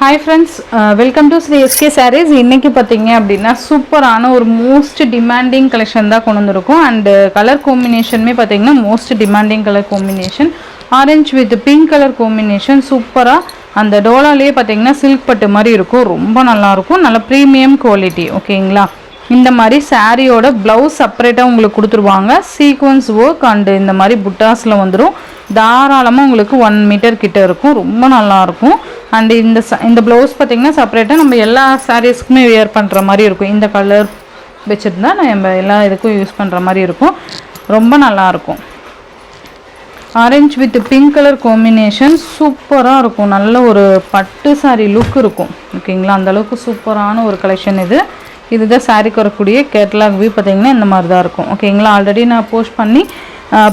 Hi friends, welcome to Sri SK Sarees. இன்னைக்கு பாத்தீங்க அப்படினா சூப்பரான ஒரு மோஸ்ட் டிமாண்டிங் கலெக்ஷன் தான் கொண்டு வந்திருக்கோம். அண்ட் கலர் காம்பினேஷனுமே பாத்தீங்கன்னா most demanding colour combination. Orange with pink colour combination சூப்பரா அந்த டோலாலயே பாத்தீங்கன்னா சில்க் பட்டு மாதிரி இருக்கும். ரொம்ப நல்லா இருக்கும். நல்ல பிரீமியம் குவாலிட்டி. ஓகேங்களா? இந்த மாதிரி சாரியோட ப்ளவுஸ் செப்பரேட்டாக உங்களுக்கு கொடுத்துருவாங்க. சீக்வன்ஸ் ஒர்க் அண்டு இந்த மாதிரி புட்டாஸில் வந்துடும். தாராளமாக உங்களுக்கு 1 மீட்டர் கிட்ட இருக்கும். ரொம்ப நல்லாயிருக்கும். அண்டு இந்த ப்ளவுஸ் பார்த்திங்கன்னா செப்பரேட்டாக நம்ம எல்லா சாரீஸ்க்குமே வியர் பண்ணுற மாதிரி இருக்கும். இந்த கலர் வச்சுருந்தா நம்ம எல்லா இதுக்கும் யூஸ் பண்ணுற மாதிரி இருக்கும். ரொம்ப நல்லாயிருக்கும். Orange with pink colour combination சூப்பராக இருக்கும். நல்ல ஒரு பட்டு சாரீ லுக் இருக்கும். ஓகேங்களா? அந்தளவுக்கு சூப்பரான ஒரு கலெக்ஷன் இதுதான் சாரீக்கு வரக்கூடிய கேட்லாக் வியூ பார்த்தீங்கன்னா இந்த மாதிரி தான் இருக்கும். ஓகேங்களா? ஆல்ரெடி நான் போஸ்ட் பண்ணி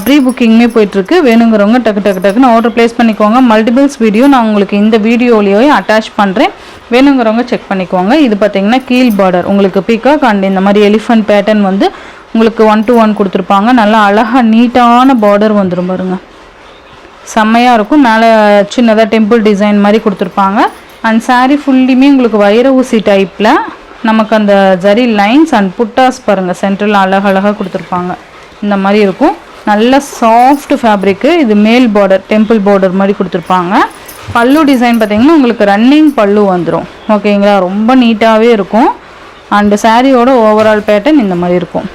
ப்ரீ புக்கிங்குமே போயிட்டுருக்கு. வேணுங்கிறவங்க டக்குன்னு ஆர்டர் ப்ளேஸ் பண்ணிக்கோங்க. மல்டிபிள்ஸ் வீடியோ நான் உங்களுக்கு இந்த வீடியோலேயே அட்டாச் பண்ணுறேன். வேணுங்கிறவங்க செக் பண்ணிக்கோங்க. இது பார்த்தீங்கன்னா கீழ் பார்டர் உங்களுக்கு பீகாக் அண்ட் இந்த மாதிரி எலிஃபண்ட் பேட்டர்ன் வந்து உங்களுக்கு 1 to 1 கொடுத்துருப்பாங்க. நல்லா அழகாக நீட்டான பார்டர் வந்துடும் பாருங்க. செம்மையாக இருக்கும். மேலே சின்னதாக டெம்பிள் டிசைன் மாதிரி கொடுத்துருப்பாங்க. அண்ட் சாரீ ஃபுல்லியுமே உங்களுக்கு வைர ஊசி டைப்பில் நமக்கு அந்த ஜரி லைன்ஸ் அண்ட் புட்டாஸ் பாருங்கள் சென்ட்ரல் அழகழகாக கொடுத்துருப்பாங்க. இந்த மாதிரி இருக்கும். நல்ல சாஃப்ட் ஃபேப்ரிக்கு. இது மேல் பார்டர் டெம்பிள் பார்டர் மாதிரி கொடுத்துருப்பாங்க. பல்லு டிசைன் பார்த்திங்கன்னா உங்களுக்கு ரன்னிங் பல்லு வந்துடும். ஓகேங்களா? ரொம்ப நீட்டாகவே இருக்கும். அண்டு சாரியோட ஓவரால் பேட்டர்ன் இந்த மாதிரி இருக்கும்.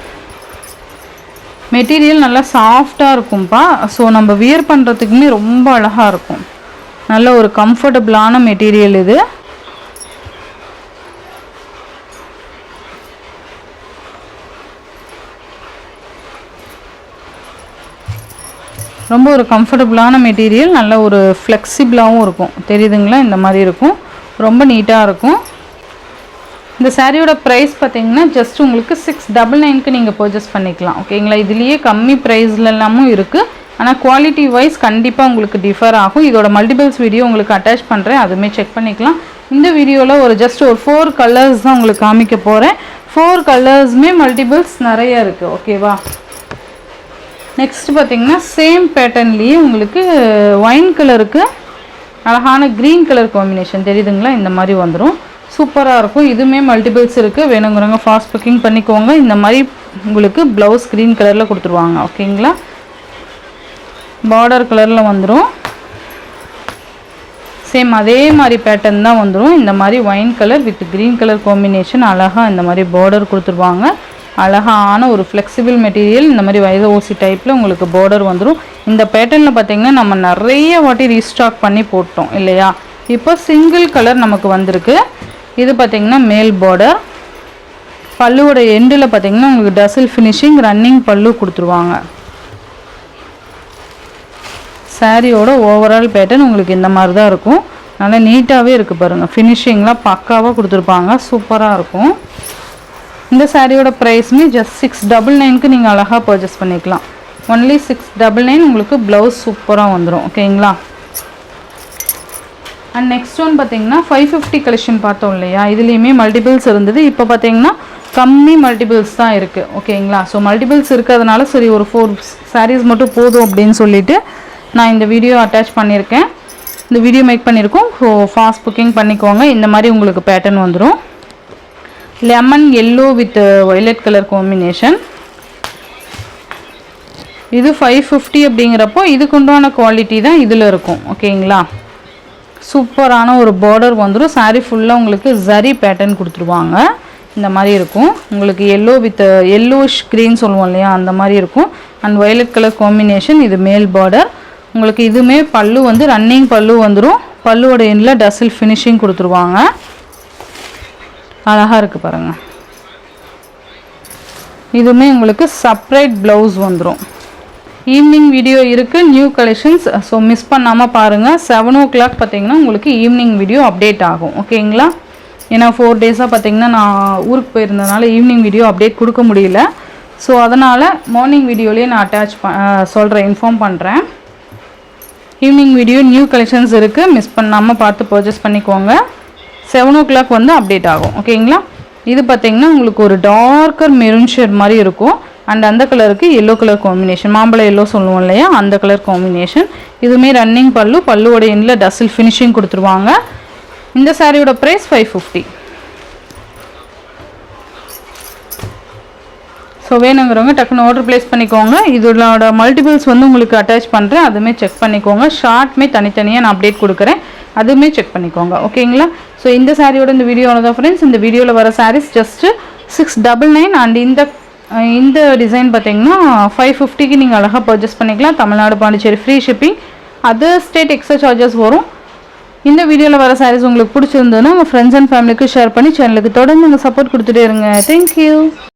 மெட்டீரியல் நல்லா சாஃப்டாக இருக்கும்ப்பா. ஸோ நம்ம வியர் பண்ணுறதுக்குமே ரொம்ப அழகாக இருக்கும். நல்ல ஒரு கம்ஃபர்டபுளான மெட்டீரியல் இது. ரொம்ப ஒரு கம்ஃபர்டபுளான மெட்டீரியல். நல்ல ஒரு ஃப்ளெக்சிபிளாகவும் இருக்கும். தெரியுதுங்களா? இந்த மாதிரி இருக்கும். ரொம்ப நீட்டாக இருக்கும். இந்த சாரியோட ப்ரைஸ் பார்த்தீங்கன்னா ஜஸ்ட் உங்களுக்கு 699க்கு நீங்கள் பர்ச்சேஸ் பண்ணிக்கலாம். ஓகேங்களா? இதுலேயே கம்மி ப்ரைஸ்லலாமும் இருக்குது. ஆனால் குவாலிட்டி வைஸ் கண்டிப்பாக உங்களுக்கு டிஃபர் ஆகும். இதோட மல்டிபிள்ஸ் வீடியோ உங்களுக்கு அட்டாச் பண்ணுறேன். அதுவுமே செக் பண்ணிக்கலாம். இந்த வீடியோவில் ஒரு ஜஸ்ட் ஒரு 4 கலர்ஸ் தான் உங்களுக்கு காமிக்க போகிறேன். 4 கலர்ஸுமே மல்டிபிள்ஸ் நிறைய இருக்குது. ஓகேவா? நெக்ஸ்ட் பார்த்தீங்கன்னா சேம் பேட்டர்ன்லேயே உங்களுக்கு ஒயின் கலருக்கு அழகான க்ரீன் கலர் காம்பினேஷன் தெரியுதுங்களா? இந்த மாதிரி வந்துடும். சூப்பராக இருக்கும். இதுவுமே மல்டிபிள்ஸ் இருக்குது. வேணுங்கிறவங்க ஃபாஸ்ட் புக்கிங் பண்ணிக்கோங்க. இந்த மாதிரி உங்களுக்கு ப்ளவுஸ் க்ரீன் கலரில் கொடுத்துருவாங்க. ஓகேங்களா? பார்டர் கலரில் வந்துடும். சேம் அதே மாதிரி பேட்டர்ன் தான் வந்துடும். இந்த மாதிரி wine colour with green colour combination அழகாக இந்த மாதிரி பார்டர் கொடுத்துருவாங்க. அழகான ஒரு ஃப்ளெக்சிபிள் மெட்டீரியல். இந்த மாதிரி வைர ஊசி டைப்பில் உங்களுக்கு பார்டர் வந்துடும். இந்த பேட்டர்னில் பார்த்திங்கன்னா நம்ம நிறைய வாட்டி ரீஸ்டாக் பண்ணி போட்டோம் இல்லையா? இப்போ சிங்கிள் கலர் நமக்கு வந்திருக்கு. இது பார்த்திங்கன்னா மேல் பார்டர். பல்லுவோட எண்டில் பார்த்திங்கன்னா உங்களுக்கு டசில் ஃபினிஷிங் ரன்னிங் பல்லு கொடுத்துருவாங்க. சாரியோட ஓவரால் பேட்டர்ன் உங்களுக்கு இந்த மாதிரி தான் இருக்கும். நல்லா நீட்டாகவே இருக்குது பாருங்கள். ஃபினிஷிங்லாம் பக்காவாக கொடுத்துருப்பாங்க. சூப்பராக இருக்கும். இந்த சாரியோட ப்ரைஸுமே ஜஸ்ட் 699க்கு நீங்கள் அழகாக பர்ச்சேஸ் பண்ணிக்கலாம். ஒன்லி 699 உங்களுக்கு ப்ளவுஸ் சூப்பராக வந்துடும். ஓகேங்களா? அண்ட் நெக்ஸ்ட் ஒன் பார்த்தீங்கன்னா 550 கலெக்ஷன் பார்த்தோம் இல்லையா? இதுலேயுமே மல்டிபிள்ஸ் இருந்தது. இப்போ பார்த்தீங்கன்னா கம்மி மல்டிபிள்ஸ் தான் இருக்குது. ஓகேங்களா? ஸோ மல்டிபிள்ஸ் இருக்கிறதுனால சரி ஒரு 4 சாரீஸ் மட்டும் போதும் அப்படின்னு சொல்லிட்டு நான் இந்த வீடியோ அட்டாச் பண்ணியிருக்கேன். இந்த வீடியோ மேக் பண்ணியிருக்கோம். ஸோ ஃபாஸ்ட் புக்கிங் பண்ணிக்கோங்க. இந்த மாதிரி உங்களுக்கு பேட்டர்ன் வந்துடும். Lemon yellow with violet colour combination. இது 550 அப்படிங்கிறப்போ இதுக்கு உண்டான குவாலிட்டி தான் இதில் இருக்கும். ஓகேங்களா? சூப்பரான ஒரு பார்டர் வந்துடும். சாரீ ஃபுல்லாக உங்களுக்கு ஜரி பேட்டர்ன் கொடுத்துருவாங்க. இந்த மாதிரி இருக்கும். உங்களுக்கு எல்லோ வித் எல்லோஷ் க்ரீன் சொல்லுவோம் இல்லையா? அந்த மாதிரி இருக்கும். And violet colour combination. இது மேல் பார்டர். உங்களுக்கு இதுவுமே பல்லு வந்து ரன்னிங் பல்லு வந்துடும். பல்லுவோட எண்டில் டசில் ஃபினிஷிங் கொடுத்துருவாங்க. அழகாக இருக்குது பாருங்கள். இதுவுமே உங்களுக்கு செப்ரேட் ப்ளவுஸ் வந்துடும். ஈவினிங் வீடியோ இருக்குது. New collections. ஸோ மிஸ் பண்ணாமல் பாருங்கள். 7 o'clock பார்த்திங்கன்னா உங்களுக்கு ஈவினிங் வீடியோ அப்டேட் ஆகும். ஓகேங்களா? ஏன்னா 4 டேஸாக பார்த்திங்கன்னா நான் ஊருக்கு போயிருந்ததுனால ஈவினிங் வீடியோ அப்டேட் கொடுக்க முடியல. ஸோ அதனால் மார்னிங் வீடியோலேயே நான் அட்டாச் சொல்கிறேன், இன்ஃபார்ம் பண்ணுறேன். ஈவினிங் வீடியோ நியூ கலெக்ஷன்ஸ் இருக்குது. மிஸ் பண்ணாமல் பார்த்து பர்ச்சேஸ் பண்ணிக்கோங்க. 7 o'clock வந்து அப்டேட் ஆகும். ஓகேங்களா? இது பார்த்திங்கன்னா உங்களுக்கு ஒரு டார்க்கர் மெரூன் ஷேட் மாதிரி இருக்கும். அண்ட் அந்த கலருக்கு எல்லோ கலர் காம்பினேஷன், மாம்பழம் எல்லோ சொல்லுவோம் இல்லையா? அந்த கலர் காம்பினேஷன். இதுவுமே ரன்னிங் பல்லுவோட எண்டில் டசில் ஃபினிஷிங் கொடுத்துருவாங்க. இந்த சாரியோட ப்ரைஸ் 550. ஸோ வேணுங்கிறவங்க டக்குன்னு ஆர்டர் ப்ளேஸ் பண்ணிக்கோங்க. இதோட மல்டிபிள்ஸ் வந்து உங்களுக்கு அட்டாச் பண்ணுறேன், அதுவுமே செக் பண்ணிக்கோங்க. ஷார்ட்மே தனித்தனியாக நான் அப்டேட் கொடுக்குறேன், அதுவுமே செக் பண்ணிக்கோங்க. ஓகேங்களா? ஸோ இந்த சாரியோட இந்த வீடியோவில் தான் ஃப்ரெண்ட்ஸ். இந்த வீடியோவில் வர சாரீஸ் ஜஸ்ட்டு 699 அண்ட் இந்த டிசைன் பார்த்தீங்கன்னா 550க்கு நீங்கள் அழகாக பர்ச்சேஸ் பண்ணிக்கலாம். Tamil Nadu Pondicherry free shipping, other state extra charges வரும். இந்த வீடியோவில் வர சாரீஸ் உங்களுக்கு பிடிச்சிருந்ததுன்னா உங்கள் ஃப்ரெண்ட்ஸ் அண்ட் ஃபேமிலிக்கு ஷேர் பண்ணி சேனலுக்கு தொடர்ந்து நீங்கள் சப்போர்ட் கொடுத்துட்டே இருங்க. தேங்க்யூ.